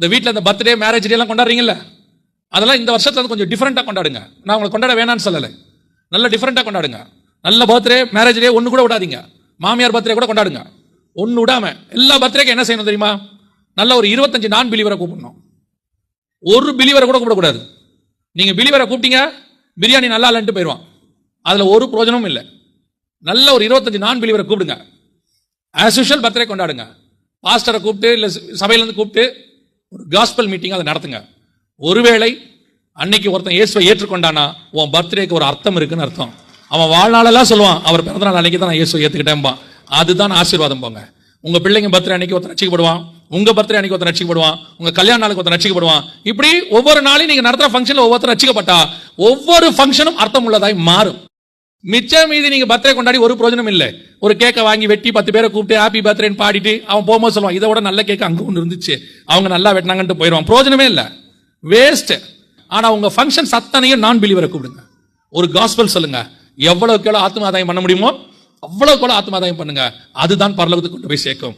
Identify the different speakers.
Speaker 1: இந்த வீட்டில் இந்த பர்த்டே மேரேஜ் டே எல்லாம் கொண்டாடுறீங்கல்ல, அதெல்லாம் இந்த வருஷத்துல கொஞ்சம் டிஃப்ரெண்ட்டாக கொண்டாடுங்க. நான் உங்களை கொண்டாட வேணான்னு சொல்லலை, நல்ல டிஃப்ரெண்ட்டாக கொண்டாடுங்க. நல்ல பர்த்டே மேரேஜ் டே ஒன்று கூட விடாதீங்க. மாமியார் பர்த்டே கூட கொண்டாடுங்க. ஒன்று விடாம எல்லா பர்த்டேக்கு என்ன செய்யணும் தெரியுமா? நல்ல ஒரு 25 நான் பிலீவரை கூப்பிடணும். ஒரு பிலீவரை கூட கூப்பிடக்கூடாது. நீங்க பிலீவரை கூப்பிட்டீங்க, பிரியாணி நல்லா இல்லைன்ட்டு போயிடுவான், அதுல ஒரு பிரயோஜனமும் இல்லை. நல்ல ஒரு 25 நான் பிலீவரை கூப்பிடுங்க. ஆஸ் யூஷுவல் பர்த்டே கொண்டாடுங்க. பாஸ்டரை கூப்பிட்டு இல்லை சபையிலேருந்து கூப்பிட்டு ஒரு காஸ்பல் மீட்டிங் அதை நடத்துங்க. ஒருவேளை அன்னைக்கு ஒருத்தன் இயேசுவை ஏற்றுக்கொண்டானா உன் பர்த்டேக்கு ஒரு அர்த்தம் இருக்குன்னு அர்த்தம். அவன் வாழ்நாளெல்லாம் சொல்லுவான், அவர் பிறந்தநாள் அன்னைக்கு தான் நான் இயேசுவை ஏற்றுக்கிட்டேன்பா. அதுதான் ஆசீர்வாதம். போங்க, உங்க பிள்ளைங்க பர்த்டே அன்னைக்கு ஒருத்தன் ரட்சிக்கப்படுவான், உங்க பர்த்டே அன்னைக்கு ஒருத்தன் ரட்சிக்கப்படுவான், உங்க கல்யாண நாளுக்கு ஒருத்தன் ரட்சிக்கப்படுவான். இப்படி ஒவ்வொரு நாளையும் நீங்க நடத்துற ஃபங்க்ஷன்ல ஒவ்வொருத்தர் ரட்சிக்கப்பட்டா ஒவ்வொரு ஃபங்க்ஷனும் அர்த்தம் உள்ளதாய் மாறும். மிச்சம் மீதி நீங்க பர்த்டே கொண்டாடி ஒரு பிரயோஜனம் இல்லை. ஒரு கேக்கை வாங்கி வெட்டி 10 பேரை கூப்பிட்டு ஹாப்பி பர்த்டேன்னு பாடிட்டு அவன் போகும்போது சொல்லுவான், இதை விட நல்ல கேக் அங்கே ஒன்று இருந்துச்சு, அவங்க நல்லா வெட்டினாங்கன்ட்டு போயிடுவான். பிரயோஜனமே இல்லை, வேஸ்ட். ஆனா உங்க ஃபங்க்ஷன்ஸ் அத்தனையும் நான் பிலீவரை கூப்பிடுங்க. ஒரு காஸ்பல் சொல்லுங்க. எவ்வளவுக்கு எவ்வளவு ஆத்மாதாயம் பண்ண முடியுமோ அவ்வளவுக்கு எவ்வளவு ஆத்மாதாயம் பண்ணுங்க. அதுதான் பரலோகத்துக்கு கொண்டு போய் சேர்க்கும்.